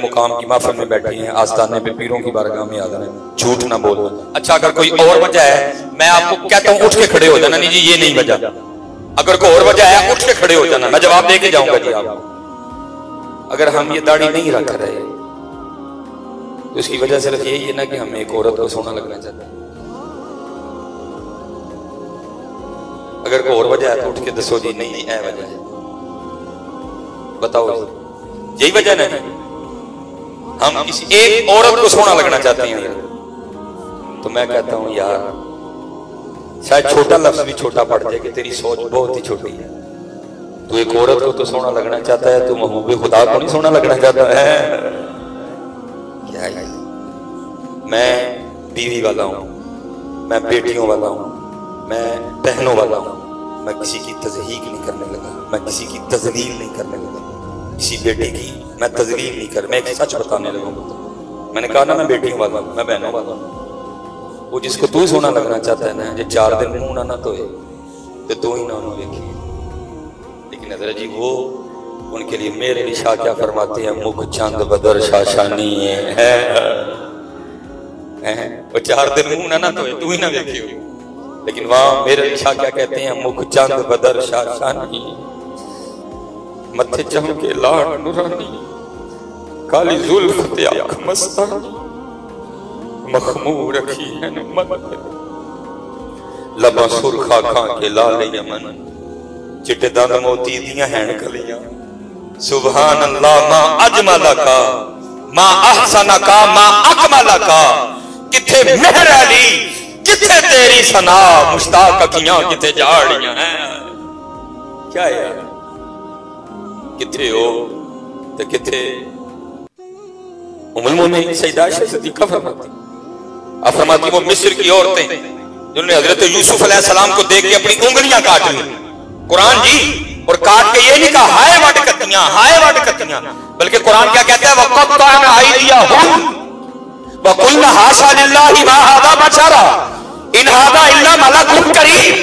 मुकाम की महफिल में बैठी हैं, आस्थाने पे पीरों की बारगाह में हाजिर हैं, झूठ ना बोलो। अच्छा अगर कोई और वजह है, मैं आपको कहता हूँ उठ के खड़े हो जाना, नहीं जी ये नहीं वजह। अगर कोई और वजह है उठ के खड़े हो जाना, मैं जवाब दे के जाऊंगा जी आपको। अगर हम ये दाढ़ी नहीं रख रहे तो इसकी वजह सिर्फ यही है ना कि हम एक औरत को सोना लगना चाहते हैं। अगर कोई और वजह है तो उठ के दसो जी नहीं है वजह है, बताओ यही वजह नहीं। हम किसी एक औरत को सोना लगना चाहते हैं, तो मैं कहता हूं यार शायद छोटा लफ्ज भी छोटा पड़ जाए कि तेरी सोच बहुत ही छोटी है। तू एक औरत को तो सोना लगना चाहता है, तू महबूबे खुदा को नहीं सोना लगना चाहता है। क्या है? मैं बीवी वाला हूं, मैं बेटियों वाला हूं, मैं बहनों वाला हूं। मैं किसी की तज़हीक नहीं करने लगा, मैं किसी की तज़लील नहीं करने लगा, किसी बेटे की मैं तज़लील नहीं कर, मैं एक सच बताने लगा। मैंने कहा ना मैं बेटियों वाला हूं, मैं बहनों वाला हूं। वो जिसको तू सोना लगना चाहता है ना, जो 4 दिन मुंह ना धोए तो तू ही ना उन्होंने देखी। लेकिन हज़रत जी वो उनके लिए मेरे लिए शाह क्या फरमाते हैं, मुख चंद बदर शाशानी है। वो 4 दिन मुंह ना धोए तू ही ना देखी। लेकिन वहां मेरे शाह क्या कहते हैं, मुख चंद बदर शाशानी, मथे चमके लाड नूरानी, काली जुल्फ ते आंख मस्तानी, मखमूर रखी है मन, लबा सुरखा खां के लाल यमन, चिट्टे दंद मोती दियां हैं कलियां। सुभान अल्लाह मा अजमला का, मा अहसना का, मा अकमला का। किथे मेहर अली, किथे तेरी सना, मुश्ताक अखियां किथे झाड़ियां हैं। क्या यार किथे हो ते किथे उम्मुल मोमिनीन सैयदा आयशा सिद्दीक़ा फरमाती वो मिस्र की औरतें जिन्होंने हजरत यूसुफ अलैहिस्सलाम को देख के अपनी उंगलियां काट ली। कुरान जी और काट के ये नहीं कहा हाय वट कतियां, हाय वट कतियां, बल्कि कुरान क्या कहता है, वक़त्तअना अयदियहुम वक़ुलना हाशा लिल्लाहि मा हाज़ा बशरा इन हाज़ा इल्ला मलकुन करीम।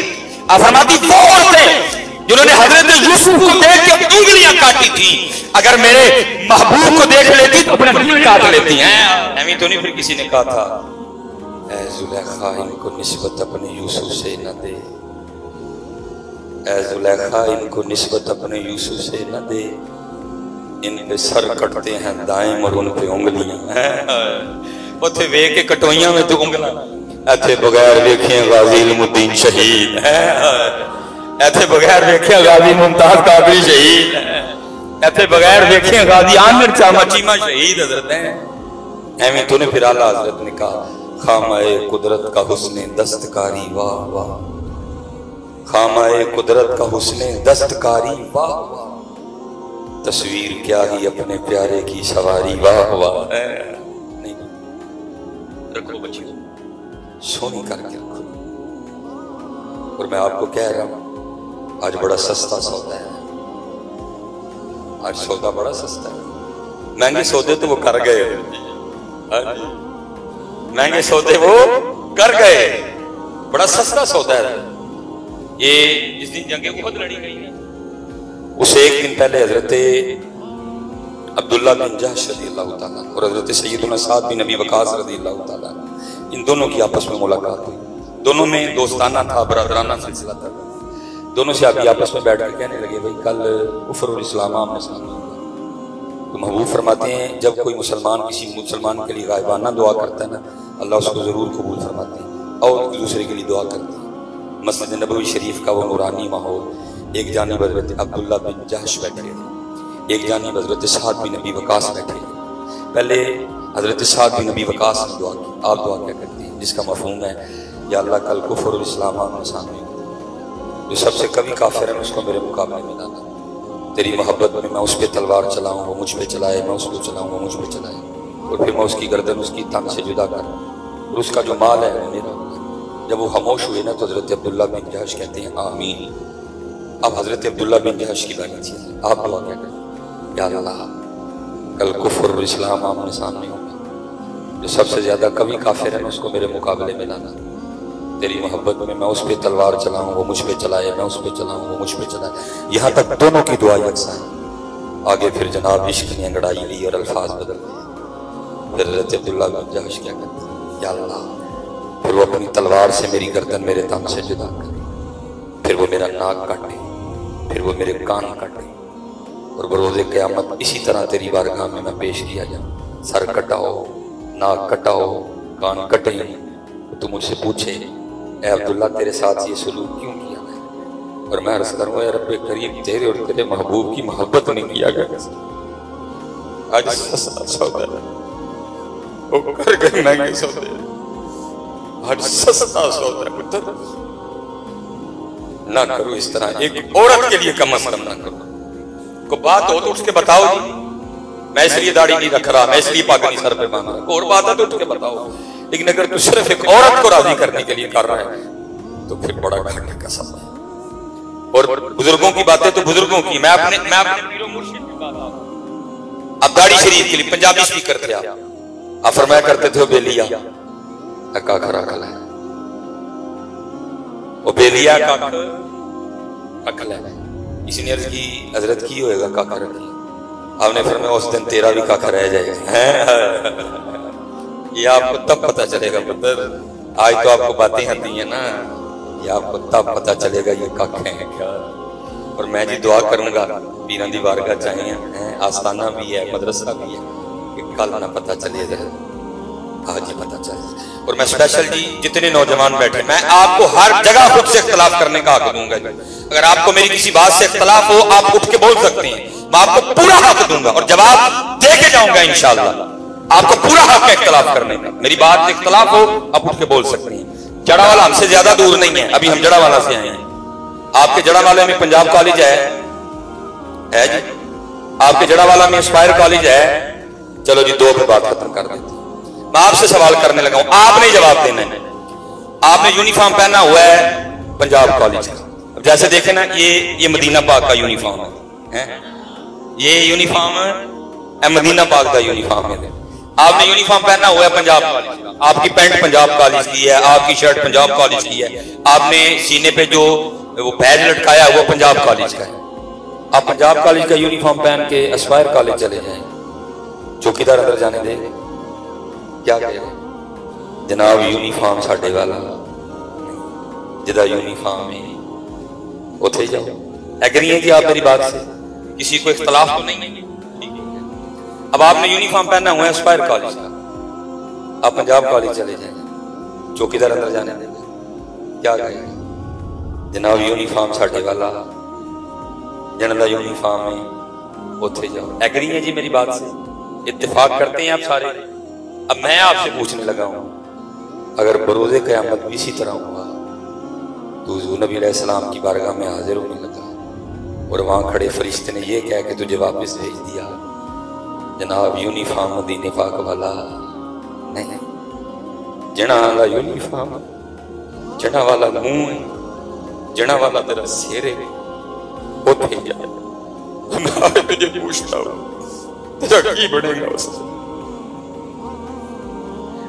फरमाती वो औरतें जिन्होंने हजरत यूसुफ को देख के उंगलियां काटी थी, अगर मेरे महबूब को देख लेती तो अपने उंगलियां काट लेती हैं। ऐवी तो नहीं फिर किसी ने कहा था ऐ ज़ुलेखा इनको निस्बत अपने यूसुफ से न दे, ऐ ज़ुलेखा इनको निस्बत अपने यूसुफ से न दे, इन पे सर कटते हैं दाएं और उन पे उंगलियां हैं। उथे वेख के कटोइयां में तो उंगलियां, इथे बगैर वेखे गाजी इल्मुद्दीन शहीद है, इथे बगैर वेखे गाजी मुमताज कादरी शहीद है, इथे बगैर वेखे गाजी आमिर चामा चीमा शहीद हजरत है। एवं तूने फिर आला हजरत ने कहा खामाए कुदरत का हुस्ने दस्तकारी वाह वाह, खामाए कुदरत का हुस्ने दस्तकारी वाह वाह, तस्वीर क्या ही अपने प्यारे की सवारी वाह वाह। नहीं रखो बच्चियों, सोनी करके रखो। और मैं आपको कह रहा हूं आज बड़ा सस्ता सौदा है, आज सौदा बड़ा सस्ता है। महंगे सौदे तो वो कर गए, महंगे सौदे वो कर गए, बड़ा सस्ता सौदा है। ये जिस दिन जंगे उहद लड़ी गई है उसे एक दिन पहले हजरत अब्दुल्ला बिन जहश रज़ियल्लाहु ताला और हजरत सैयदुना साद बिन अबी वक़ास रज़ियल्लाहु ताला, इन दोनों की आपस में मुलाकात हुई। दोनों में दोस्ताना था, बरादराना सिलसिला था। दोनों से अभी आपस में बैठ कर कहने लगे भाई कल कुफ्र इस्लाम आमने सामने होगा। तो महबूब फरमाते हैं जब कोई मुसलमान किसी मुसलमान के लिए गायबाना दुआ करता है ना, अल्लाह उसको ज़रूर कबूल फरमाते हैं और एक दूसरे के लिए दुआ करते हैं। मस्जिद नबवी शरीफ का वो नूरानी माहौल, एक जानिब हज़रत अब्दुल्ला बिन जहश बैठे थे, एक जानिब हज़रत साद बिन अबी वक़ास बैठे थे। पहले हज़रत साद बिन अबी वक़ास ने दुआ की। आप दुआ क्या करते हैं जिसका मफ़हूम है या अल्लाह कल कुफ्र और इस्लाम आमने सामने, जो सबसे कभी काफिर है उसको मेरे मुकाबले में लाना, तेरी मोहब्बत में मैं उस पर तलवार चलाऊँ वो मुझ पर चलाए, मैं उसको चलाऊँ वो मुझ पर चलाए, और फिर मैं उसकी गर्दन उसकी तन से जुदा कर, और उसका जो माल है वो मेरा। जब वो खामोश हुए ना तो हज़रत अब्दुल्ला बिन जहश कहते हैं आमीन। अब हज़रत अब्दुल्ला बिन जहश की बात थी, आप दुआ क्या करें, या अल्लाह कल कुफ्र और इस्लाम आमने सामने होगा, जो सबसे ज़्यादा कभी काफिर है उसको मेरे मुकाबले में लाना, तेरी मोहब्बत में मैं उस पर तलवार चलाऊँ वो मुझ पर चलाए, मैं उस पर चलाऊँ वो मुझ पर चलाए। यहाँ तक दोनों की दुआ यकसा है। आगे फिर जनाब इश्क ने अंगड़ाई ली और अल्फाज बदल दिए। फिर हज़रत अब्दुल्ला बिन जहश क्या करते, या अल्लाह, फिर वो अपनी तलवार से मेरी गर्दन मेरे तन से जुदा करे, फिर वो मेरा नाक काटे, फिर वो मेरे कान काटे, और बरोज़े क़यामत इसी तरह तेरी बारगाह में मैं पेश किया जाऊँ। सर कटाओ, नाक कटाओ, कान कटे, तो मुझसे पूछे ए अब्दुल्ला तेरे साथ ये सलूक क्यों किया है, और मैं अर्ज़ करूँ या रब्बे करीम तेरे और तेरे महबूब की मोहब्बत नहीं किया गया। आज सस्ता सौदा वो कर गए महंगे सौदे, आज सस्ता सौदा पुत्र ना करो इस तरह। एक औरत के लिए कम अज़ कम ना करो। को बात हो तो उठ के बताओ, मैं इसलिए दाढ़ी नहीं रख रहा, मैं इसलिए पागल सर पे बांध रहा, और बात है तो उठ के बताओ। लेकिन अगर तू सिर्फ एक औरत को राजी करने के लिए कर रहा है तो फिर बड़ा घाटे का सवाल है। और बुजुर्गों की बातें तो बुजुर्गों की, मैं अपने पीरो मुर्शिद की बात अब दाढ़ी शरीफ के लिए पंजाबी स्पीकर थे आप फरमाया करते थे, बेलिया काख रखल है, वो बेलिया काख रखल है। किसी ने अर्ज की हजरत की होएगा काख रखी, आपने फरमाया उस दिन तेरा भी काख रह जाएगा। ये आपको तब पता चलेगा पुत्र, आज तो आपको बातें आती है ना, ये आपको तब पता चलेगा ये काख है क्या। और मैं जी दुआ करूंगा पीरां दी बारगाह चाहिए, आस्थाना भी है, मदरसा भी है, कि कल ना पता चले, आज ही पता चले। और मैं स्पेशल जी जितने नौजवान बैठे, मैं आपको हर जगह खुद से इख्तलाफ करने का हक दूंगा। अगर आपको मेरी किसी बात से इख्तलाफ हो आप उठ के बोल सकते हैं, मैं आपको पूरा हक दूंगा और जवाब दे के जाऊंगा इंशाअल्लाह। आपको पूरा हक है इख्तलाफ करने का, मेरी बात से इख्तलाफ हो आप उठ के बोल सकते हैं। जड़ा वाला हमसे ज्यादा दूर नहीं है, अभी हम जड़ा वाला से आए हैं। आपके जड़ा वाले में पंजाब कॉलेज है जी, आपके जड़ा वाला में एस्पायर कॉलेज है। चलो जी दो पे बात खत्म कर देते। मैं आपसे सवाल करने लगा हूं, आपने जवाब देना है। आपने यूनिफॉर्म पहना हुआ है पंजाब कॉलेज का, जैसे देखे ना ये मदीना पाक का यूनिफॉर्म है, ये यूनिफॉर्म मदीना पाक का यूनिफॉर्म है। आपने यूनिफॉर्म पहना हुआ है पंजाब कॉलेज का, आपकी पैंट पंजाब कॉलेज की है, आपकी शर्ट पंजाब कॉलेज की है, आपने सीने पे जो वो बैज लटकाया है वो पंजाब कॉलेज का है। आप पंजाब कॉलेज का यूनिफॉर्म पहन के एस्पायर कॉलेज चले जाएं, चौकीदार अंदर जाने दे, क्या कहे जनाब यूनिफॉर्म साडे वाला जिदा यूनिफॉर्म है उथे जाओ। एग्री है कि आप मेरी बात से, किसी को इख्तलाफ तो नहीं है। अब आपने यूनिफॉर्म पहना हुआ है एस्पायर कॉलेज का, आप पंजाब कॉलेज चले जाएं, चौकीदार अंदर जाने देंगे, क्या कहेंगे जनाब यूनिफॉर्म साडे वाला जनता यूनिफॉर्म है उथे जाओ। एग्री है जी मेरी बात से, इत्तेफाक करते हैं आप सारे। अब मैं आपसे पूछने लगा हूं, अगर बरोज़े क़यामत भी इसी तरह हुआ तो हुज़ूर नबी अलैहिस्सलाम की बारगाह में हाजिर होने लगा और वहां खड़े फरिश्ते ने यह कह के तुझे वापस भेज दिया, जनाब यूनिफॉर्म मदीने पाक वाला नहीं, जना वाला यूनिफॉर्म, जना वाला मुंह है, जना वाला तेरा सिर है, उठे जा तुझे पूछता हूं तेरा की बनेगा उससे।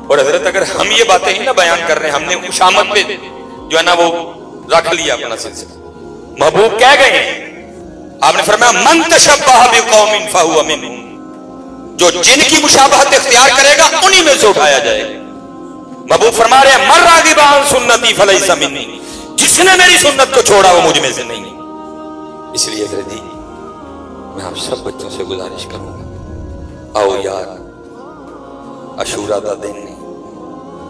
और हजरत अगर हम ये बातें ही ना बयान कर रहे हैं, हमने खुशामद पे जो है ना वो रख लिया अपना सिलसिला, महबूब कह गए हैं, आपने फरमाया मन तशब्बह बिकौमिन फहुवा मिनहुम, जो जिनकी मुशाबहत इख्तियार करेगा उन्हीं में से उठाया जाएगा। महबूब फरमा रहे हैं मर रागिबा अन सुन्नती फलैसा मिन्नी, जिसने मेरी सुन्नत को छोड़ा वो मुझ में से नहीं। इसलिए जी मैं आप सब बच्चों से गुजारिश करूंगा, आओ यार अशूरा दा दिन नहीं,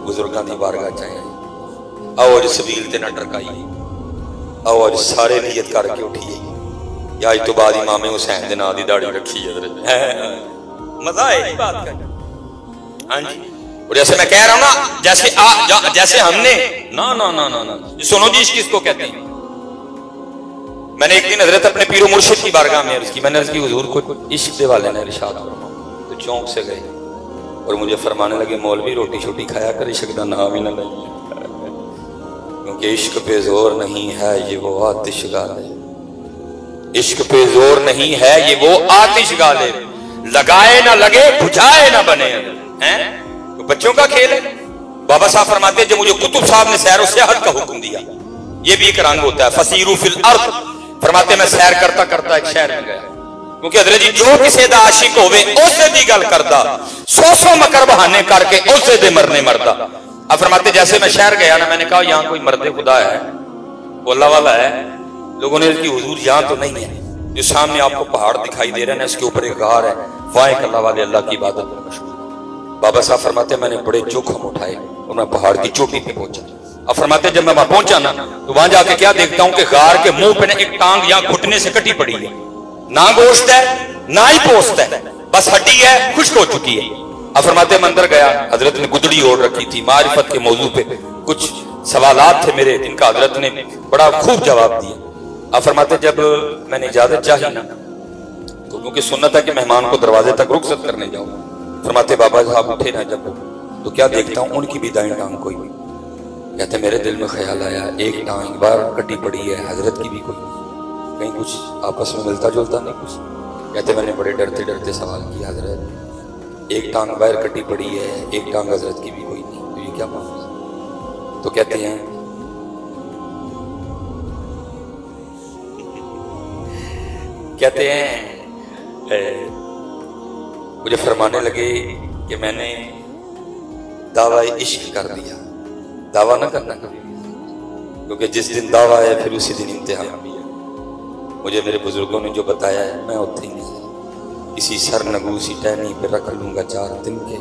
बुजुर्गों की बारगाह चाहिए, आओ अज सबील ते ना टरकाइए, आओ अज सारे नियत करके उठिए या अज तो बाद इमाम हुसैन के नाम की दाढ़ी रखी है, मजा है बात का। हाँ जी, और जैसे मैं कह रहा हूं ना, जैसे हमने ना ना ना ना ना सुनो जी किसको कहते हैं। मैंने एक दिन हजरत अपने पीरो मुर्शिद की बारगाह में अर्ज की, मैंने अर्ज की हुजूर को इश्क के वाले ने इरशाद फरमाया, तो चौंक से गए और मुझे फरमाने लगे मौलवी रोटी छोटी खाया कर, इश्क का नाम ही ना ले, क्योंकि इश्क पे जोर नहीं है ये वो आतिश गाले, इश्क पे जोर नहीं है ये वो आतिश गाले, लगाए ना लगे बुझाए ना बने हैं, तो बच्चों का खेल है। बाबा साहब फरमाते जब मुझे कुतुब साहब ने सैर सेहत का हुक्म दिया, ये भी एक रंग होता है, फसीरू फिल अर्द, फरमाते मैं सैर करता करता एक शहर में गया, क्योंकि हजरत जी जो किसी का आशिक होवे उसे दी गल करदा, 100 मकर बहाने करके उसे दे मरने मरदा। अब फरमाते जैसे मैं शहर गया ना, मैंने कहा यहाँ कोई मर्द खुदा है, बोला वाला है, लोगों ने कि हुजूर यहाँ तो नहीं है, जो सामने आपको पहाड़ दिखाई दे रहे हैं इसके ऊपर एक गार है, वहां एक अल्लाह वाले अल्लाह की इबादत में मशहूर। बाबा साहब फरमाते मैंने बड़े जोखम उठाए और मैं पहाड़ की चोटी पे पहुंचा। अब फरमाते जब मैं वहां पहुंचा ना तो वहां जाके क्या देखता हूं कि गार के मुंह पे एक टांग या घुटने से कटी पड़ी है, ना गोश्त है ना ही पोस्त है, बस हड्डी है, खुश्क हो चुकी है। अब फरमाते मैं अंदर गया, हजरत ने गुदड़ी ओढ़ रखी थी, मारिफत के मौजू पे कुछ सवालात थे मेरे, जिनका हजरत ने बड़ा खूब जवाब दिया। अब फरमाते जब मैंने इजाजत चाही ना तो क्योंकि सुन्नत है कि मेहमान को दरवाजे तक रुखसत करने जाऊं, फरमाते बाबा साहब उठे ना जब तो क्या देखता हूं उनकी भी दाएं टांग कोई नहीं। कहते मेरे दिल में ख्याल आया एक टांग बार कटी पड़ी है, हजरत की भी कोई कहीं कुछ आपस में मिलता जुलता नहीं कुछ। कहते मैंने बड़े डरते डरते सवाल किया, हजरत एक टांग बाहर कटी पड़ी है, एक टांग हजरत की भी कोई नहीं, तो ये क्या मामला? तो कहते हैं मुझे फरमाने लगे कि मैंने दावा इश्क कर दिया। दावा ना करना कभी, क्योंकि जिस दिन दावा है फिर उसी दिन इम्तिहान भी है। मुझे मेरे बुजुर्गों ने जो बताया है मैं उत्थे ही नहीं, इसी सर नगूसी टहनी पे रख लूंगा 4 दिन के,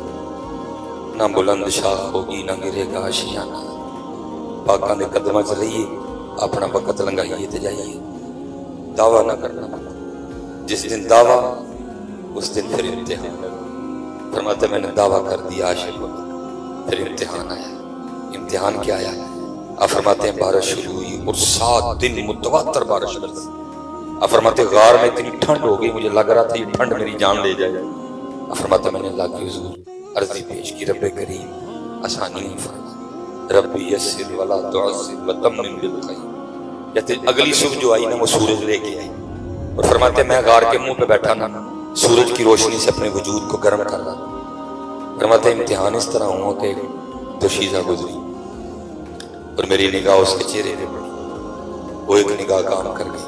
ना बुलंद शाख होगी ना गिरेगा आशियाना। पाकां दे कदमां च रहिए, अपना वक्त लंघाइए ते जाइए, दावा ना करना। जिस दिन दावा उस दिन फिर इम्तिहान। फरमाते मैंने दावा कर दिया आशिक होगा, फिर इम्तिहान आया। इम्तिहान क्या आया? आप फरमाते हैं बारिश शुरू हुई और 7 दिन मुतवातर बारिश बरसी। आप फरमाते गार में इतनी ठंड हो गई, मुझे लग रहा था ये ठंड मेरी जान ले जाए। आप फरमाते मैंने अल्लाह की हुजूर अर्जी पेश की, रब्बे करीम आसानी नहीं फरमा, रब्बी यस्सिर वला तुअस्सिर व तम्मिम बिल खैर। कहते अगली सुबह जो आई ना वो सूरज लेके आई और फरमाते मैं गार के मुंह पे बैठा ना, सूरज की रोशनी से अपने वजूद को गर्म कर रहा था। फरमाते इम्तिहान इस तरह हुआ कि दोशीज़ा गुजरी और मेरी निगाह उसके चेहरे पे पड़ी, वो एक निगाह काम कर गई।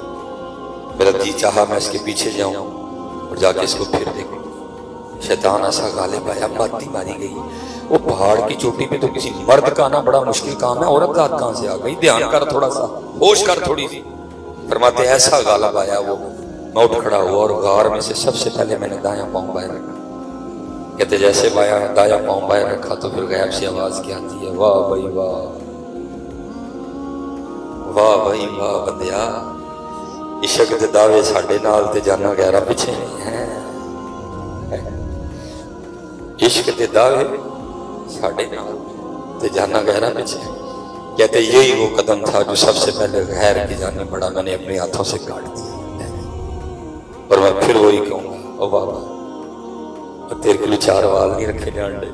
मेरा जी चाहा मैं इसके पीछे जाऊं और जाके इसको फिर देखूं। शैतान ऐसा गालिब आया, बाती मारी गई। वो पहाड़ की चोटी पे तो किसी मर्द का आना बड़ा मुश्किल काम है, औरत जात कहां से आ गई? ध्यान कर, थोड़ा सा होश कर थोड़ी सी। फरमाते ऐसा गालिब आया वो, मैं उठ खड़ा हुआ और गार में से सबसे पहले मैंने दायां पांव बाहर रखा। कहते जैसे दायां पांव बाहर रखा तो फिर गैब से आवाज क्या आती है, वाह भाई वाह, वाह भाई वाह बंदिया, इश्क दे दावे साडे नाल ते जाना गहरा पिछे है। इश्क दे दावे साडे नाल ते जाना गहरा पिछे। कहते यही वो कदम था जो सबसे पहले गैर की जाने पड़ा, मैंने अपने हाथों से काट दिया। और मैं फिर वही कहूंगा, ओ बाबा तेरे को 4 वाल नहीं रखे जाने,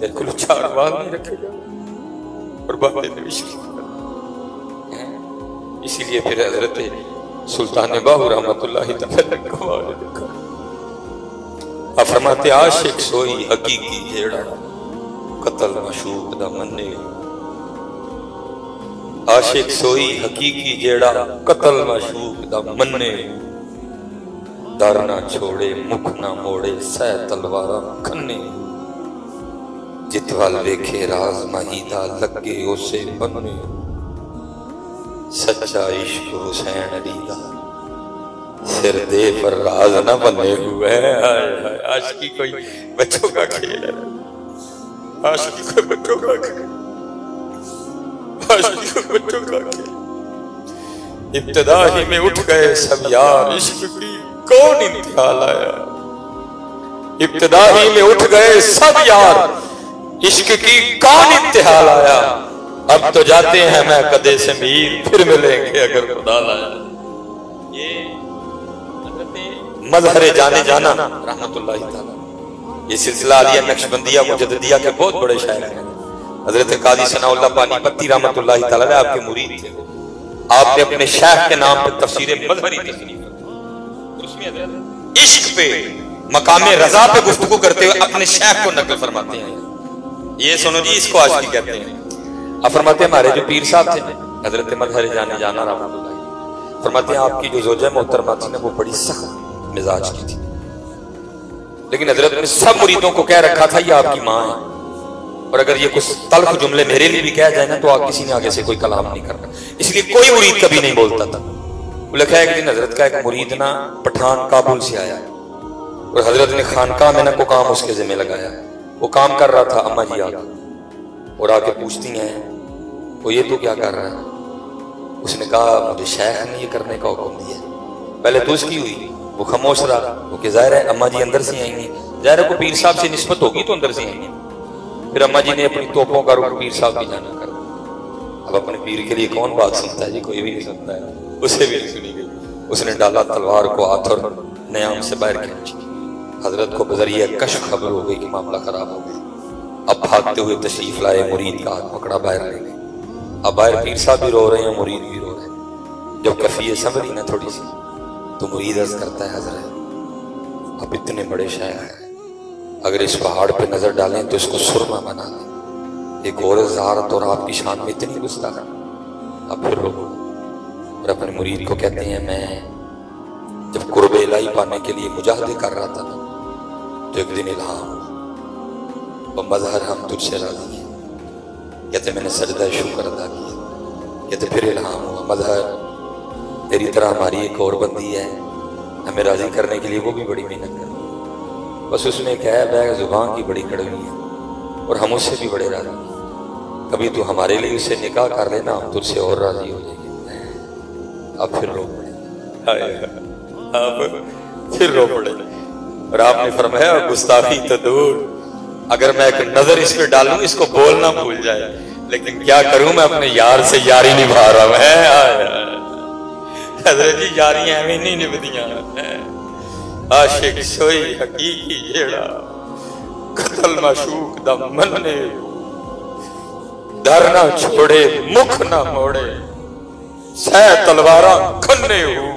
तेरे को 4 वाल नहीं रखे जाने और बाबा ने इश्क। इसीलिए फिर हजरत सुल्तान बाहू रहमतुल्लाहि तआला को फरमाते आशिक सोई हकीकी जेड़ा कतल मशूक दा मन्ने। आशिक सोई हकीकी जेड़ा कतल मशूक दा मन्ने। दर ना छोड़े मुख ना मोड़े सह तलवारा खन्ने। जित वाल वेखे राज माहीदा लगे उसे बन्ने। सच्चा इश्क हुसैन अली दा सिर दे पर राज न बने हुए। आशिकी कोई बच्चों का खेल है, आशिकी कोई बच्चों का खेल, आशिकी कोई बच्चों का खेल। इब्तिदा ही में उठ गए सब यार, इश्क की कौन इंतहा लाया। इब्तिदा ही में उठ गए सब यार, इश्क की कौन इंतहा लाया। अब तो जाते हैं मैं कदे से मीर, फिर मिलेंगे अगर खुदा लाया। ये मजहरे जाने जाना रहमतुल्लाहि ताला, ये सिलसिला आलिया नक्शबंदिया मुजद्दिदिया के बहुत बड़े शायर हैं। हजरत काजी सनाउल्लाह पानीपती रहमतुल्लाहि ताला आपके मुरीद थे। आपने अपने शेख के नाम पे तफसीर मजहरी उसमें इश्क पे मकामे रजा पे गुफ्तगू करते हुए अपने शेख को नकल फरमाते हैं। ये सुनो जी, इसको आशिकी कहते हैं। अब फरमाते हमारे जो पीर साहब थे हजरत मजहरे जाने जाना रहमतुल्लाह फरमाते हैं आपकी जो ज़ौजा मोहतरमा थी ना वो बड़ी सख्त मिजाज की थी, लेकिन हजरत ने सब मुरीदों को कह रखा था ये आपकी माँ है, और अगर ये कुछ तल्ख जुमले मेरे लिए भी कह जाए ना तो आप किसी ने आगे से कोई कलाम नहीं करना, इसलिए कोई मुरीद कभी नहीं बोलता था। वो लिखा है कि दिन हजरत का एक मुरीद ना पठान काबुल से आया और हजरत ने खानकाह में ना को काम उसके जिम्मे लगाया। वो काम कर रहा था, अम्मा जी आ गई और आके पूछती हैं वो ये तो क्या कर रहा है। उसने कहा मुझे शेख ने ये करने का हुक्म दिया। पहले तो उसकी हुई, वो खामोश रहा, वो कि जाहिर है अम्मा जी अंदर से आएंगी, जाहिर है को पीर साहब से निस्बत होगी तो अंदर से आएंगे। फिर अम्मा जी ने अपनी तोपों का रुख पीर साहब की जाना कर। अब अपने पीर के लिए कौन बात सुनता है जी, कोई भी नहीं सुनता है, उसे भी नहीं सुनी गई। उसने डाला तलवार को हाथ और नयाम से बाहर खींची। हजरत को बजरिया कश्फ खबर हो गई कि मामला खराब हो गया। अब भागते हुए तशरीफ लाए, मुरीद का हाथ पकड़ा बाहर ले गए। अब बाहर पीर साहब भी रो रहे हैं, मुरीद भी रो रहे हैं। जब कफिये संभली ना थोड़ी सी तो मुरीद अर्ज करता है हजरत आप इतने बड़े शायर हैं, अगर इस पहाड़ पे नजर डालें तो इसको सुरमा बना दें। एक और ज़ारत और आपकी शान में इतनी गुस्ताख। अब फिर रो और अपने मुरीद को कहते हैं मैं जब कुर्ब इलाही पाने के लिए मुजाहदे कर रहा था ना तो एक दिन इल्हाम हुआ, मज़हर हम तुझसे राजी हैं। कहते मैंने सजदा शुक्र अदा किया। कहते फिर इल्हाम हुआ, मज़हर तेरी तरह हमारी एक और बंदी है, हमें राजी करने के लिए वो भी बड़ी मेहनत कर, बस उसने कहा बैग जुबान की बड़ी कड़वी है और हम उससे भी बड़े राजी हैं, कभी तू हमारे लिए उससे निकाह कर लेना, हम तुझसे और राजी हो जाएंगे। अब फिर रो पड़े, अब फिर रो पड़े और आपने फरमाया गुस्ताखी तो दूर, अगर मैं एक नजर इस पे डालूं इसको बोलना भूल जाए, लेकिन क्या करूं मैं अपने यार से यारी निभा रहा हूं। हजरत जी यारियां एवं नहीं निभदियां, आशिक सोई हकीकी जेड़ा कतल माशूक दा मन्ने, डर ना छोड़े मुख ना मोड़े, सह तलवारा खन्ने हो,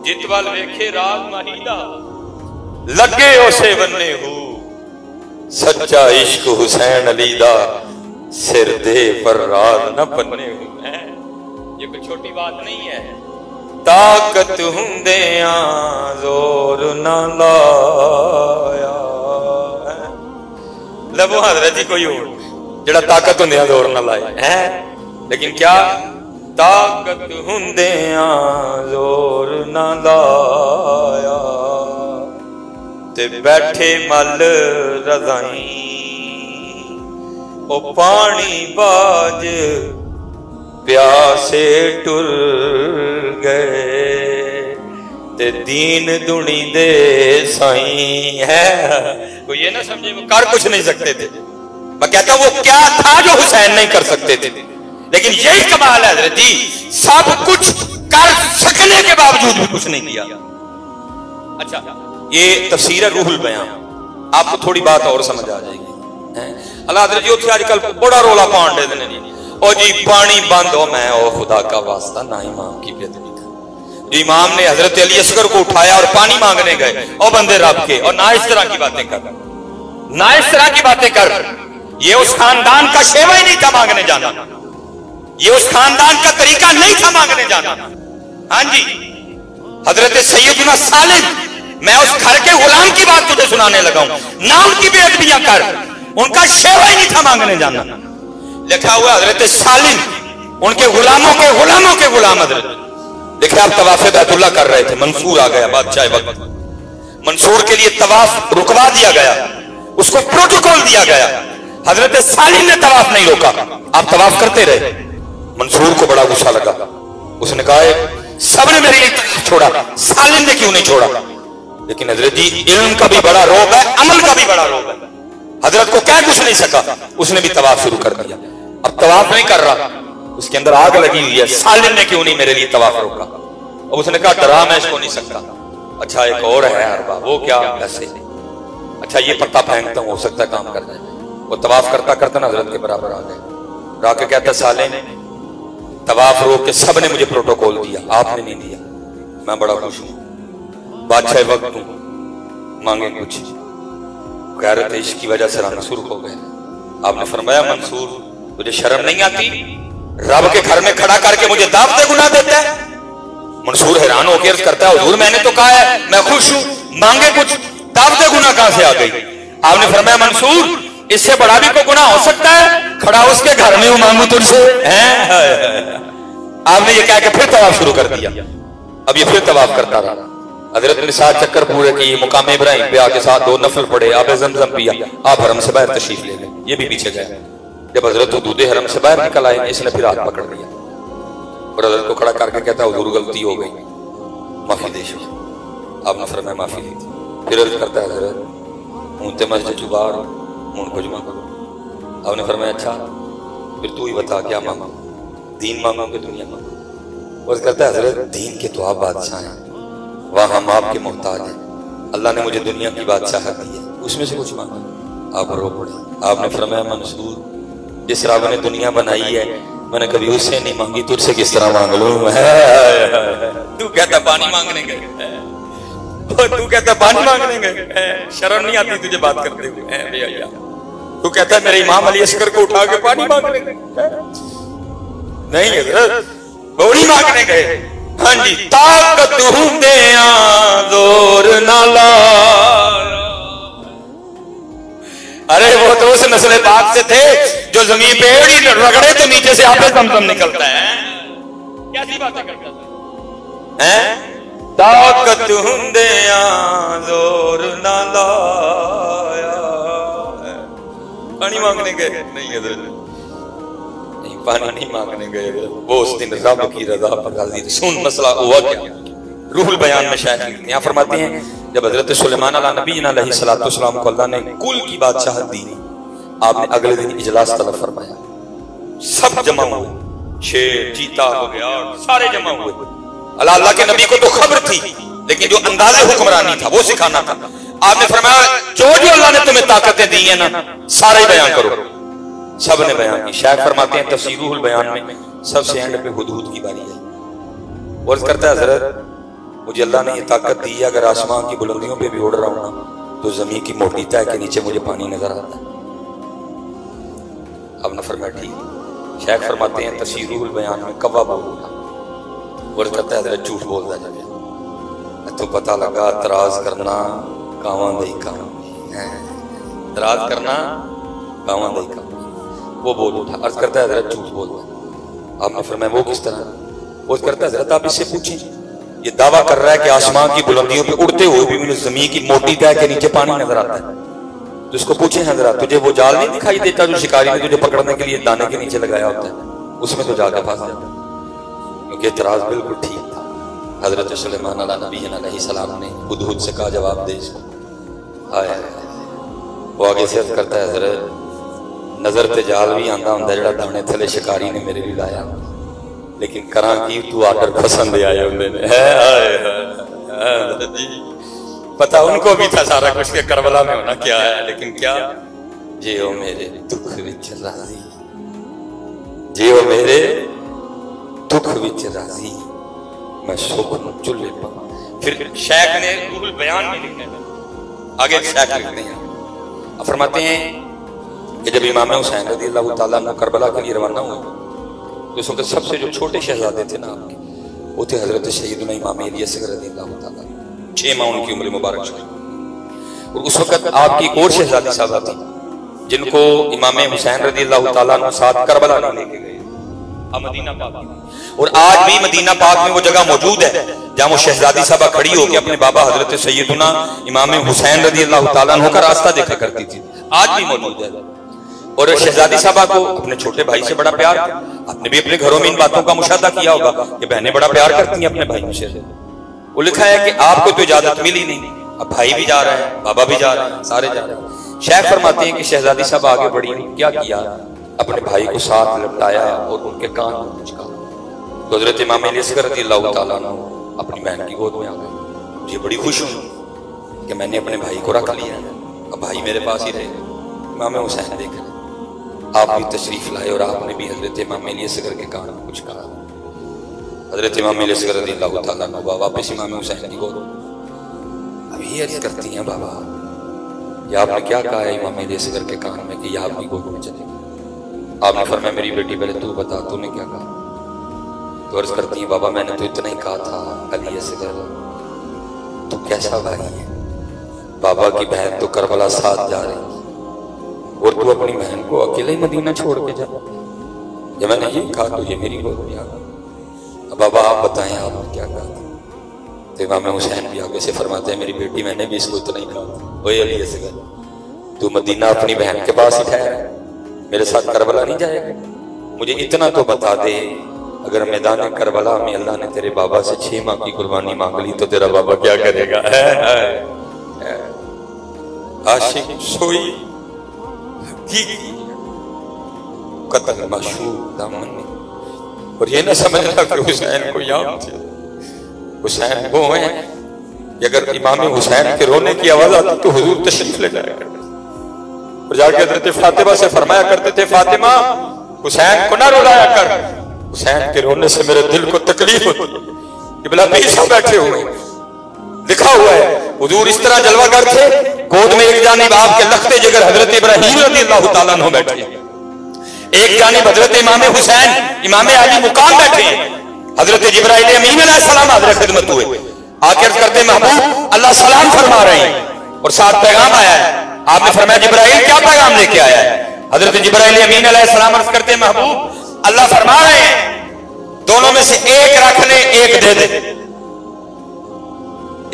जित वाल वेखे राग माहीदा लगे उसे बन्ने हो, सच्चा इश्क हुसैन अली दा सिर दे पर राज न बन्ने हो। ये कोई छोटी बात नहीं है। ताकत हुंदिया जोर ना लाया, लबो हजरत जी कोई और जेड़ा ताकत हुंदिया जोर ना लाया है, लेकिन क्या ताकत हुंदिया जोर ना लाया, ते बैठे मल रज़ाई ओ पानी बाज प्यासे टुर गए, ते दीन दुनी दे साई है। वो ये ना समझे वो कर कुछ नहीं सकते थे, मैं कहता वो क्या था जो हुसैन नहीं कर सकते थे, लेकिन यही कमाल है हजरत जी, सब कुछ कर सकने के बावजूद भी कुछ नहीं किया। अच्छा ये तफसीर है रूहुल बयान, आपको थोड़ी बात और समझ आ जाएगी। अल्लाह हजरत जी उत्थे आजकल बड़ा रोला पाउंड देने ओ जी पानी बंद हो, मैं ओ खुदा का वास्ता ना इमाम की बेदबी कर। जो इमाम ने हजरत अली असगर को उठाया और पानी मांगने गए, ओ बंदे रब के, और ना इस तरह की बातें कर, ना इस तरह की बातें कर, ये उस खानदान का शेवा ही नहीं था मांगने जाना, ये उस खानदान का तरीका नहीं था मांगने जाना। हाँ जी हजरत सैयदना सालिम, मैं उस घर के गुलाम की बात तुझे सुनाने लगा हूं, ना उनकी बेअदबियां कर, उनका शेवा ही नहीं था मांगने जाना। लिखा हुआ हजरत सालिम उनके गुलामों के गुलाम हजरत। देखिए आप तवाफ़े बैतुल्लाह कर रहे थे, मंसूर आ गया बादशाह वक्त, मंसूर के लिए तवाफ रुकवा दिया गया, उसको प्रोटोकॉल दिया गया। हजरत सालिम ने तवाफ नहीं रोका, आप तवाफ करते रहे। मंसूर को बड़ा गुस्सा लगा, उसने कहा सबने मेरे लिए छोड़ा, सालिम ने क्यों नहीं छोड़ा। लेकिन हजरत जी इल्म का भी बड़ा रोब है, अमल का भी बड़ा रोब है, हजरत को क्या कुछ नहीं सका, उसने भी तवाफ शुरू कर दिया। अब तवाफ नहीं कर रहा, उसके अंदर आग लगी हुई है, सालिम ने क्यों नहीं मेरे लिए तवाफ रोका। और उसने कहा डरा मैं इसको नहीं सकता। अच्छा एक और है अरबा, वो क्या ऐसे, अच्छा ये पत्ता फेंकता हूं, हो सकता है काम कर जाए। वो तवाफ करता करता ना हजरत के बराबर आ गए, राके कहता सालिम तवाफ रोक के सब ने मुझे प्रोटोकॉल दिया, आपने नहीं दिया, मैं बड़ा खुश हूं, बादशाह वक्त हूं, मांगे कुछ। गैरत इश्क की वजह से रंग सुर्ख हो गए। आपने फरमाया मंसूर तुझे शर्म नहीं आती, रब के घर में खड़ा करके मुझे दावत गुनाह देता है। मंसूर हैरान होकर अर्ज करता है, हुजूर मैंने तो कहा है मैं खुश हूं, मांगे कुछ, दावत गुनाह कहां से आ गई? आपने फरमाया मंसूर इससे बड़ा भी कोई गुनाह हो सकता है? खड़ा उसके घर में हूं, मांगू तुझसे? आपने ये कह के फिर तवाफ शुरू कर दिया। अब ये फिर तवाफ करता रहा। हजरत ने 7 चक्कर पूरे किए, मुकाम इब्राहिम पे आके साथ 2 नफल पढ़े, आबे ज़मज़म पिया, आप हरम से बाहर तशरीफ ले गए। ये भी पीछे गए। जब हजरत हुदूद हरम से बाहर निकल आए, इसने फिर हाथ पकड़ लिया और हजरत को खड़ा करके कहता है, हुजूर गलती हो गई, माफी दे। आपने फरमाया माफी दी। फिर अर्ज करता है, हजरत हूं ते मस्जिद जुबार हूं कुछ मांगो। आपने फरमाया अच्छा फिर तू ही बता क्या मांगो, दीन मांगो कि दुनिया मांगो? अर्ज करता है, हजरत दीन के तो आप बादशाह हैं, वहां हम आपके मोहताज हैं, अल्लाह ने मुझे दुनिया की बादशाहत दी है, उसमें से कुछ मांगो। आप रो पड़े। आपने फरमाया मंसूर जिस रब ने दुनिया बनाई है मैंने कभी उससे नहीं मांगी, तुझसे किस तरह मांग लूं? तू कहता पानी मांगने गए, तू कहता पानी मांगने गए, शर्म नहीं आती तुझे बात करते हुए? तू कहता है मेरे इमाम अली असगर को उठा के पानी मांगने गए? नहीं हजरत बौड़ी मांगने गए। हाँ जी, ताकत होंदे जोर ना ला। अरे वो तो उस नस्ल पाक से थे जो जमीन पे एड़ी रगड़े तो नीचे से आपे ज़मज़म निकलता है। कैसी बातें करता है? ताकत होंदे जोर ना लाया। पानी मांगने गए? नहीं हजरत पानी नहीं मांगने गए, वो उस दिन रब की रज़ा पर राज़ी थे। सुन मसला हुआ क्या? रूहुल बयान में शायद यहाँ फरमाते हैं जब हजरत सुलेमान अलैहिस्सलाम को अल्लाह ने कुल की बादशाहत दी, आपने अगले दिन इजलास तलब फरमाया, सब जमा हुए, शेर चीता हो गया, सारे जमा हुए। अल्लाह के नबी को तो खबर थी, लेकिन जो अंदाज़े हुक्मरानी था वो सिखाना था। आपने फरमाया जो जो अल्लाह ने तुम्हें ताकतें दी है ना सारे बयान करो। सब ने बयान की। शायद फरमाते हैं तफसीरुल बयान में सबसे एंड पे हुदहुद की बारी है। अर्ज करता है हजरत मुझे अल्लाह ने ये ताकत दी है, अगर आसमान की बुलंदियों पे भी उड़ रहा हूं ना तो जमीन की मोटी तह के नीचे मुझे पानी नजर आता है। आपने फरमाया ठीक। शायद फरमाते हैं तफसीरुल बयान में कव्वा बोलना। अर्ज करता है हजरत झूठ बोलता जाए तो पता लगा तराज करना कावां दई काम, तराज करना कावां दई काम, वो बोल उठा। अर्ज करता है हजरत झूठ बोल रहा। आपने फरमाया वो किस तरह? अर्ज करता है हजरत आप इससे पूछें, ये दावा कर रहा है कि आसमान की बुलंदियों पे उड़ते हुए भी मुझे जमीन की मोटी तह के नीचे पानी नजर आता है। तो इसको पूछें हजरत तुझे वो जाल नहीं दिखाई देता जो शिकारी ने तुझे पकड़ने के लिए दाने के नीचे लगाया होता है, उसमें तो जाकर फंस जाता, क्योंकि इतराज बिल्कुल ठीक था। हजरत सुलेमान अलैहिस्सलाम ने हुदहुद से कहा जवाब दे इसको। आया वो आगे से अर्ज करता है हजरत नजर ते जाल भी आंदा हुंदा जेड़ा दाने थले शिकारी ने मेरे भी लाया, लेकिन करा की तू आर्डर पसंद आए हुंदे ने। पता उनको भी था सारा कुछ के करबला में होना क्या है, लेकिन क्या जे ओ मेरे दुख विच राजी, जे ओ मेरे दुख विच राजी मैं सुख चुल्हे पर। फिर शेख ने रूहुल बयान में लिखा है, आगे शेख लिखते हैं फरमाते हैं कि जब इमाम हुसैन रज़ियल्लाहु ताला अन्हु करबला के लिए रवाना हुए तो उस वक्त सबसे जो छोटे शहजादे थे ना आपके वो थे हजरत सैयदना इमाम अली असगर रज़ियल्लाहु ताला, 6 माह उनकी उम्र मुबारक थी। और उस वक्त आपकी और शहजादी साहबा थी जिनको इमाम हुसैन रज़ियल्लाहु ताला अन्हु साथ करबला में लेके गए मदीना पाक। और आज भी मदीना पाक में वो जगह मौजूद है जहां वो शहजादी साहबा खड़ी होकर अपने बाबा हजरत सैयदना इमाम हुसैन रज़ियल्लाहु ताला अन्हु का रास्ता देखा करती थी, आज भी मौजूद है। और शहजादी साहबा को अपने छोटे भाई से बड़ा प्यार था। आपने भी अपने घरों में इन बातों का मुशाहदा किया होगा कि बहनें बड़ा प्यार करती हैं अपने भाइयों से। वो लिखा है कि आपको तो इजाजत मिली नहीं, अब भाई भी जा रहे हैं, बाबा भी जा रहे हैं, सारे जा रहे हैं। शेख फरमाते हैं कि शहजादी साहबा आगे बढ़ी, क्या किया, अपने भाई को साथ लपटाया और उनके कान में कुछ कहा। तो हजरत इमाम अली असगर रज़ियल्लाहु ताला अन्हु अपनी बहन की गोद में आ गए। मुझे बड़ी खुशी हुई कि मैंने अपने भाई को रख लिया, अब भाई मेरे पास ही रहे। इमाम हुसैन देख रहे, आप भी तशरीफ लाए और आपने भी हजरत इमाम अली असगर के कान में कुछ कहा। हजरत इमाम अली असगर रज़ियल्लाहु ताला अन्हु वापस इमाम हुसैन की गोद अब ये अर्ज करती हैं, बाबा ये आपने क्या कहा है इमाम अली असगर के कान में कि ये आपकी गोद में चले गए? आपने फरमाया मेरी बेटी पहले तू बता तूने क्या कहा। तो अर्ज करती है बाबा मैंने तो इतना ही कहा था अली असगर तू कैसा भाई है, बाबा की बहन तो करबला साथ जा रही और तू अपनी बहन को अकेले ही मदीना छोड़ के जा। जब मैंने ये कहा तो ये मेरी गोद में आ गई। अब बाबा आप बताएं आपने क्या कहा था। तो इमाम हुसैन भी आगे से फरमाते हैं मेरी बेटी मैंने भी इसको इतना ही कहा था, वही अली असगर तू मदीना अपनी बहन के पास ही ठहरा, मेरे साथ करबला नहीं जाएगा। मुझे इतना तो बता दे अगर मैदान करबला में अल्लाह ने तेरे बाबा से 6 माह की कुर्बानी मांग ली तो तेरा बाबा क्या करेगा। आशिक सोई कत्ल माशूक दामन। और ये ना समझना कि हुसैन को याद थे, हुसैन वो हैं कि अगर इमाम हुसैन के रोने की आवाज आती तो हुजूर तशरीफ ले जाया करते और जाके हज़रत फातिमा से फरमाया करते थे फातिमा हुसैन को ना रुलाया कर, हुसैन के रोने से मेरे दिल को तकलीफ होती है। कि बिला पीछे बैठे हुए लिखा हुआ है हुजूर इस तरह जलवागर थे, गोद में एक जानिब आपके लखते जिगर हजरत इब्राहीम रज़ियल्लाहु ताला अन्हु बैठे, एक जानिब हजरत इमाम हुसैन इमाम अली मुकाम बैठे, हजरत जिब्राइल अमीन अलैहिस्सलाम हाज़िर खिदमत हुए। आके अर्ज करते महबूब अल्लाह सलाम फरमा रहे हैं और साथ पैगाम आया है। आपने फरमाया जिब्राइल क्या पैगाम लेके आया है। हजरत जिब्राइल अमीन अलैहिस्सलाम अर्ज करते महबूब अल्लाह फरमा रहे हैं दोनों में से एक रख ले एक दे दे,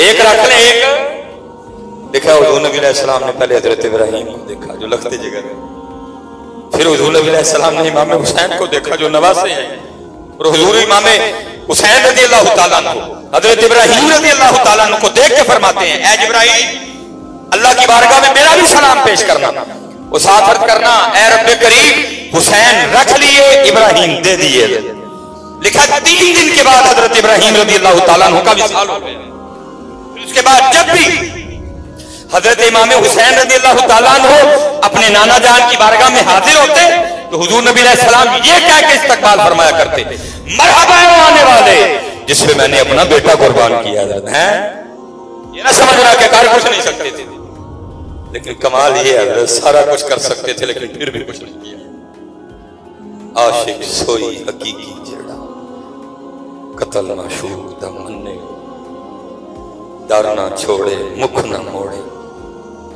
एक रख ले एक। देखा हुजूर नबी अलैहिस्सलाम ने पहले हजरत इब्राहीम को देखा जो लखते जिगर है, फिर हुजूर नबी अलैहिस्सलाम ने इमाम हुसैन को देखा जो नवासे हैं, और हुजूर इमाम हुसैन रज़ियल्लाहु ताला अन्हु हजरत इब्राहीम रज़ियल्लाहु ताला अन्हु को देख के फरमाते हैं ऐ जिब्राइल अल्लाह की बारगाह में मेरा भी सलाम पेश करना और साथ अर्ज करना ऐ रब्बे करीम हुसैन रख लिए इब्राहीम दे दिए। लिखा 3 दिन के बाद हजरत इब्राहीम रज़ियल्लाहु ताला अन्हु का विसाल हो गया। उसके बाद जब भी हजरत इमाम हुसैन रज़ियल्लाहु ताला अन्हु अपने नाना जान की बारगाह में हाजिर होते तो हुजूर नबी अलैहिस्सलाम ये कह के इस्तकबाल फरमाया करते मरहबा आने वाले जिसपे मैंने अपना बेटा कुर्बान किया है। ये ना समझना कि कर कुछ नहीं सकते थे, लेकिन कमाल ये है सारा कुछ कर सकते थे लेकिन फिर भी कुछ नहीं किया। आशिक सोई हकीकी जड़ा कत्ल माशूक दमने, डर ना छोड़े मुख ना मोड़े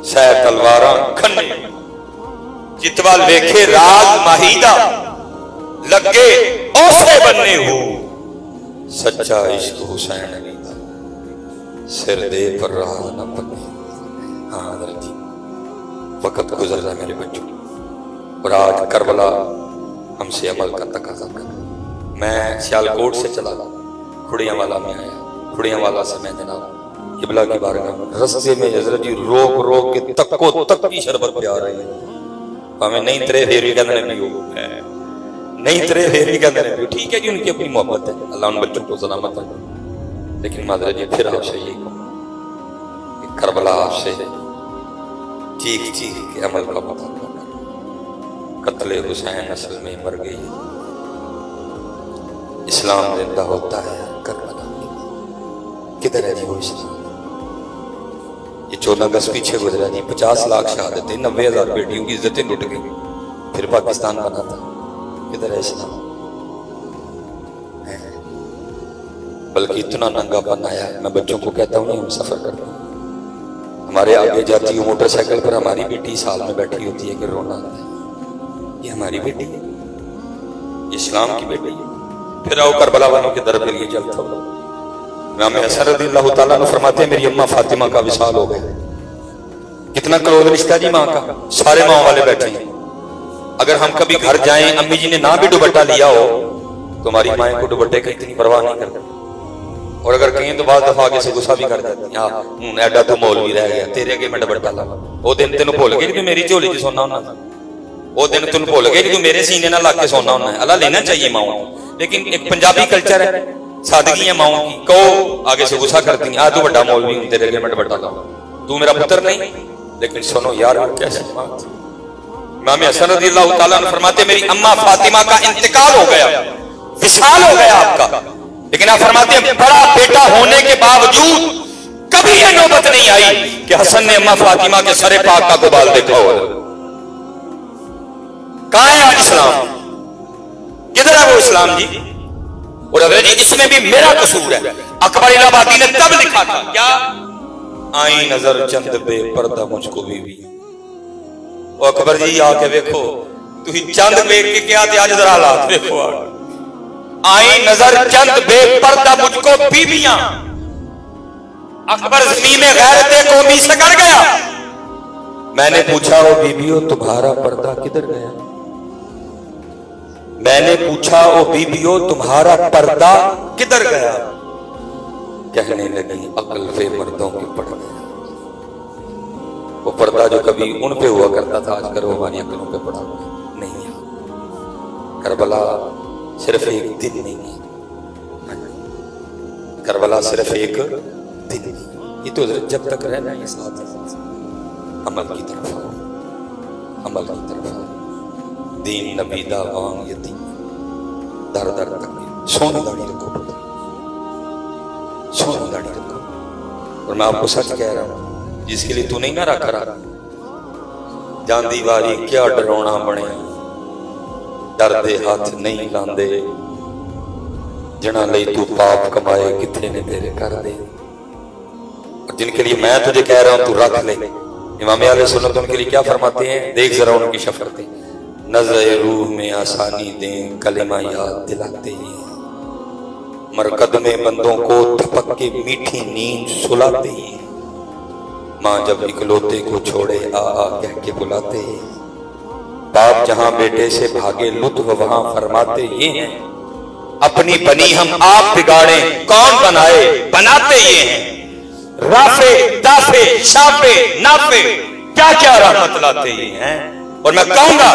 सह तलवारा खन्ने, जितवाल वेखे राज माहीदा लगे औसे बनने हो, सच्चा इश्क हुसैन अली दा सिर दे पर रहा न बने। हाँ जी वक्त गुजर रहा मेरे बच्चों और आज करबला हमसे अमल का तकाजा कर। मैं सियालकोट से चला खुड़ियांवाला में आया, खुड़ियांवाला से मैं जनाब किबला की बारगाह में रस्ते में हजरत जी रोक रोक के तक्को तक की शरबत पे आ रहे हैं। हमें नहीं तेरे फेरी के अंदर नहीं हो नहीं तेरे फेरी के अंदर नहीं। ठीक है कि उनकी अपनी मोहब्बत है, अल्लाह उन बच्चों को सलामत है, लेकिन मादरा जी फिर आपसे यही कहूँ करबला आपसे चीख चीख के अमल का मुतालबा कर। कत्ले हुसैन असल में मर गई, इस्लाम जिंदा होता है करबला। किधर है जी वो इस्लाम? ये 14 अगस्त पीछे गुजरा जी, 50 लाख शहादतें, 90,000 बेटियों की इज्जतें लुट गई, फिर पाकिस्तान बना था। किधर है इस्लाम? बल्कि इतना नंगापन आया, मैं बच्चों को कहता हूँ हम सफर करते हैं, हमारे आगे जाती हो मोटरसाइकिल पर हमारी बेटी साल में बैठी होती है कि रोना आता है, ये हमारी बेटी है, इस्लाम की बेटी है। फिर आओ करबला वालों के दर के लिए चलता हो। इमाम हसन रज़ियल्लाहु ताला अन्हु फरमाते हैं मेरी अम्मा फातिमा का विसाल हो गया। कितना क्लोज रिश्ता जी माँ का, सारे माँ वाले बैठे हैं। अगर हम कभी घर जाएं अम्मी जी ने ना भी दुपट्टा लिया हो तो हमारी माएँ को दुपट्टे की इतनी परवाह नहीं करती, और अगर कहीं तो बाद दफा आगे से गुस्सा भी कर जाती है। एडा तो मौलवी रह गया तेरे अगे मैं दुपट्टा ला, वो दिन तेन भुल गए तू मेरी झोली च सोना होना, वो दिन तेन भुल गए तू मेरे सीने ना ला के सोना होना है। अल्लाह लेना चाहिए माओ, लेकिन एक पंजाबी कल्चर है, सादगी है माओ की, कहो आगे से गुस्सा करती है तू बड़ा मौलवी हूं तेरे अगे मैं दुपट्टा ला, तू मेरा पुत्र नहीं। लेकिन सुनो यार कैसे बात। इमाम हसन रज़ियल्लाहु ताला अन्हु फरमाते मेरी अम्मा फातिमा का इंतकाल हो गया, विसाल हो गया आपका, लेकिन आप फरमाते हैं बड़ा बेटा होने के बावजूद कभी यह नौबत नहीं आई कि हसन ने अम्मा फातिमा के सरे पाक का गुबाल देखा हो। कहां है आज इस्लाम? किधर है वो इस्लाम जी? और हजरत जी इसमें भी मेरा कसूर है। अकबर इलाहाबादी ने तब लिखा था क्या, आई नजर चंद बेपर्दा मुझको बीवी। और अकबर जी आके देखो, तुम चंद वेख के क्या आज जरा हालात देखो। आई नजर चंद बेपर्दा मुझको बीवियां। अकबर ज़मीन में गैरते कौमी से कर गया। मैंने पूछा, ओ बीबियों तुम्हारा पर्दा किधर गया? मैंने पूछा, ओ बीबियों तुम्हारा पर्दा किधर गया? कहने लगी, अकल वे मर्दों के पड़ गया। वो पर्दा जो कभी उन पे हुआ करता था आजकल वो हमारी अकलों पे पड़ा नहीं है। करबला सिर्फ एक दिन नहीं है, करबला सिर्फ एक दिन नहीं। ये तो जब तक रहना है साथ अमल की तरफ आओ, अमल की तरफ आओ। दीन नबीदा वांग यतीम दर दर तक सोनी दाढ़ी रखो, सोनी दाढ़ी रखो। और मैं आपको सच कह रहा हूं, जिसके लिए तू नहीं ना रख रहा जांदी वारी क्या डरावना बने, डरदे हाथ नहीं लांदे, जिन्हां लई तू पाप कमाए कितने ने तेरे कर दे। और जिनके लिए मैं तुझे कह रहा हूं तू रख ले। इमाम अहले सुन्नत उनके लिए क्या फरमाते हैं, देख जरा उनकी शफकतें। नज़र रूह में आसानी दें, कलिमा याद दिलाते हैं, मरकद में बंदों को थपक के मीठी नींद सुलाते हैं। माँ जब इकलौते को छोड़े आ आ कह के बुलाते हैं। बाप जहां बेटे से भागे लुत्फ वहां फरमाते ये हैं। अपनी बनी हम आप बिगाड़े कौन बनाए, बनाते ये हैं। राफे दाफे शाफे नाफे क्या क्या रहमत लाते ये हैं। और मैं कहूंगा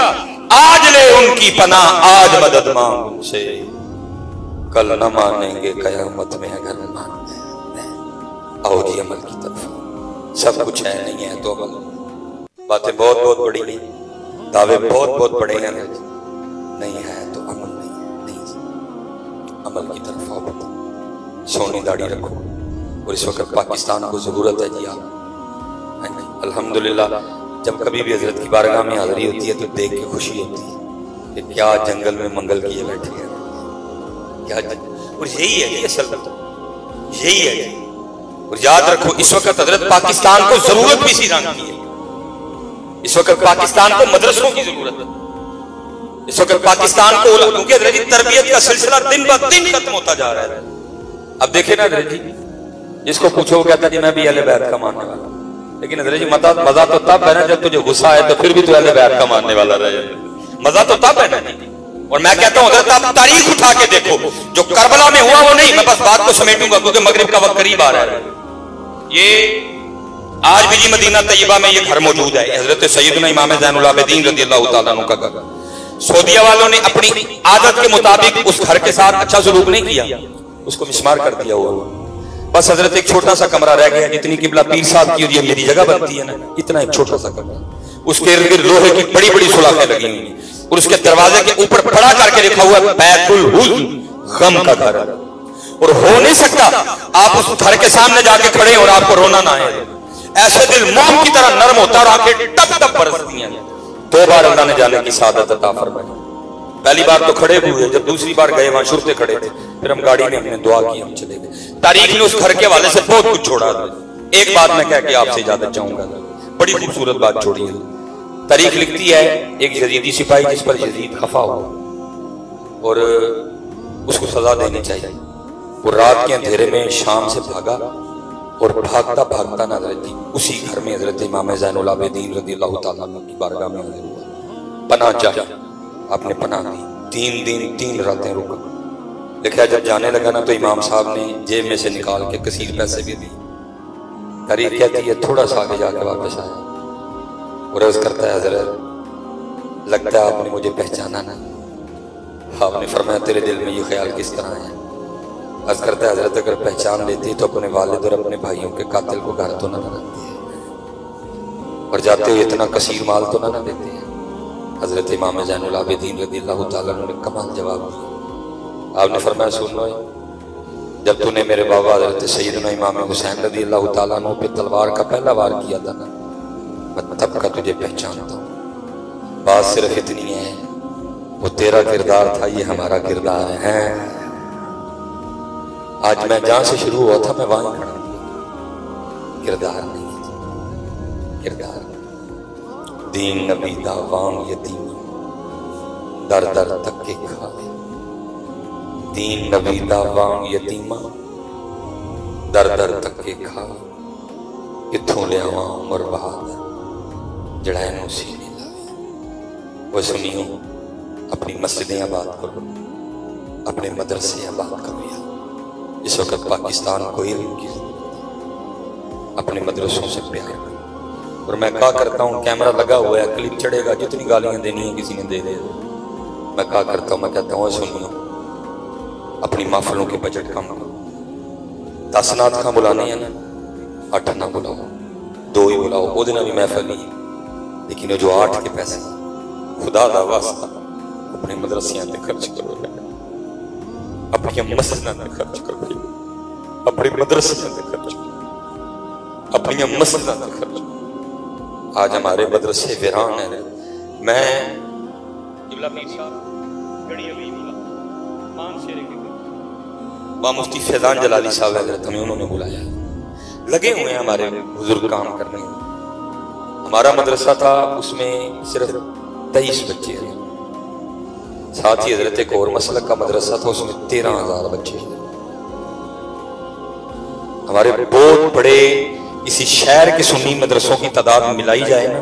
आज ले उनकी पनाह, आज मदद मांग उनसे, कल न मानेंगे कयामत में अगर मान गए। आओ जी अमल की तरफ। सब कुछ है नहीं है तो अमल। बातें बहुत बहुत बड़ी नहीं, दावे बहुत बहुत बड़े हैं, नहीं है तो अमल नहीं है। नहीं, अमल की तरफ आओ, बताओ, सोनी दाढ़ी रखो। और इस वक्त पाकिस्तान को जरूरत है जी आप। अल्हम्दुलिल्लाह जब कभी भी हजरत की बारगाह में हाजिरी होती है तो देख के खुशी होती है कि क्या जंगल में मंगल किए बैठे हैं, क्या और यही है ये असल तो यही है। और याद रखो इस वक्त हजरत पाकिस्तान को जरूरत भी इसी रंग की है। इस वक्त पाकिस्तान को मदरसों की जरूरत है। इस वक्त पाकिस्तान को, क्योंकि हजरत जी तरबियत का सिलसिला दिन ब दिन खत्म होता जा रहा है। अब देखे ना हजरत जी, जिसको पूछो वो कहता जी मैं भी अहले बैत का मानने वाला। लेकिन हजरत जी मजा तो तब है ना जब तुझे गुस्सा है तो फिर भी तू अहले बैत का मानने वाला रहे। मजा तो तब है ना। और मैं कहता हूं हजरत आप तारीख उठा के देखो, जो करबला में हुआ वो नहीं। मैं बस बात को समेटूंगा क्योंकि मगरिब का वक्त करीब आ रहा है। ये आज भी जी मदीना तैयबा में ये घर मौजूद है, हजरत सैयदना इमाम ज़ैनुल आबिदीन रज़ियल्लाहु ताला अन्हु का घर। सऊदीया वालों ने अपनी आदत के मुताबिक उस घर के साथ अच्छा सलूक नहीं किया, उसको मिस्मार कर दिया हुआ। बस हजरत एक छोटा सा कमरा रह गया, जितनी किबला पीर साहब की मेरी जगह बनती है ना, इतना एक छोटा सा कमरा। उसके इर्द गिर्द लोहे की बड़ी बड़ी सुलाखें लगी हुई और उसके दरवाजे के ऊपर पड़ा करके लिखा हुआ बैतुल हुज़्न, गम का घर। और हो नहीं सकता आप उस घर के सामने जाके खड़े और आपको रोना ना आए। ऐसे दिल मोम की तरह नरम होता और आंखें टप टप बरसती हैं। 2 बार अल्लाह ने जाने की सादत अता फरमाई। पहली बार तो खड़े हुए, जब दूसरी बार गए वहां शुरते खड़े थे, फिर हम गाड़ी में हमने दुआ की, हम चले गए। तारीख ने उस घर के हवाले से बहुत कुछ छोड़ा। एक बात मैं कह के आपसे इजाजत चाहूंगा, बड़ी खूबसूरत बात छोड़ी है। तारीख लिखती है एक यजीदी सिपाही जिस पर यजीद खफा हुआ और उसको सजा देनी चाहिए। वो रात के अंधेरे में शाम से भागा और भागता भागता ना हजरत उसी घर में हजरत इमाम ज़ैनुल आबिदीन रज़ियल्लाहु ताला अन्हु की बारगाह में हाजिर हुआ। पनाह चाहा, आपने पनाह दी। 3 दिन 3 रातें रुका। लिखा जब जाने लगा ना तो इमाम साहब ने जेब में से निकाल के कसीर पैसे भी दिए। तारीख कहती है थोड़ा सा आगे जाके वापस आया और अर्ज करता है हजरत लगता है आपने मुझे पहचाना ना। आपने फरमाया तेरे दिल में ये ख्याल किस तरह है। अर्ज करता है हजरत अगर पहचान लेती तो अपने वालिद और अपने भाइयों के कातिल को घर तो ना रखती है और जाते हुए इतना कसीर माल तो ना देते हैं। हजरत इमाम ज़ैनुल आबिदीन रज़ियल्लाहु ताला अन्हु ने कमाल जवाब दिया। आपने फरमाया सुन लो, जब तूने मेरे बाबा हजरत सैयदना इमाम हुसैन रज़ियल्लाहु ताला अन्हु पे तलवार का पहला वार किया था ना, मैं तब का तुझे पहचानता हूँ। बात सिर्फ इतनी है, वो तेरा किरदार था, ये हमारा किरदार है। आज मैं जहां से शुरू हुआ था मैं वहां खड़ा हूं। किरदार नहीं है, किरदार। दीन नबी दा वांग यतीम दर दर तक के खावे। दीन नबी दा वांग यतीमा दर दर तक के खावे। किथों लियावा उमर बहादुर जड़ा इनू सीने लावे। वो सुनियो, अपनी मस्जिदें आबाद करो, अपने मदरसे आबाद करो। यार इस वक्त पाकिस्तान को इल्म की जरूरत है, अपने मदरसों से प्यार करो। और मैं क्या करता हूँ, कैमरा लगा हुआ है, क्लिप चढ़ेगा, जितनी गालियां देनी है किसी ने दे दे। मैं क्या करता हूँ, मैं कहता हूँ सुनियो, अपनी महफिलों के बजट कम करो। 10 नात खां बुलाने हैं ना, 8 ना बुलाओ, 2 ही बुलाओ, वो दिन भी महफिल नहीं। लेकिन जो 8 के पैसे खुदा दा वास्ता अपने मदरसियां पे खर्च करो, अपनी मस्जिदां पे खर्च करो, अपने मदरसियां पे खर्च करो, अपनी मस्जिदां पे खर्च करो। आज हमारे मदरसे वीरान है। मैं मुफ्ती फैजान जलाली साहब हमें उन्होंने बुलाया, लगे हुए हैं हमारे बुजुर्ग काम करने। हमारा मदरसा था, उसमें सिर्फ 23 बच्चे हैं। साथ ही हजरत एक और मसलक का मदरसा था, उसमें 13,000 बच्चे। हमारे बहुत बड़े इसी शहर के सुन्नी मदरसों की तादाद मिलाई जाए ना,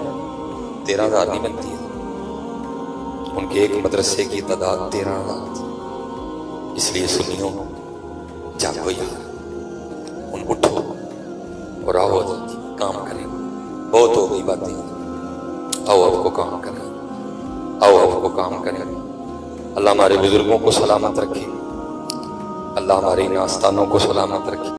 13,000 नहीं बनती है। उनके एक मदरसे की तादाद 13,000 थी। इसलिए सुनियो, जागो यार, उन उठो और आओ काम करें। बहुत हो गई बातें, आओ आपको काम करें, आओ आपको काम करें। अल्लाह हमारे बुजुर्गों को सलामत रखे, अल्लाह हमारे इन आस्थानों को सलामत रखे।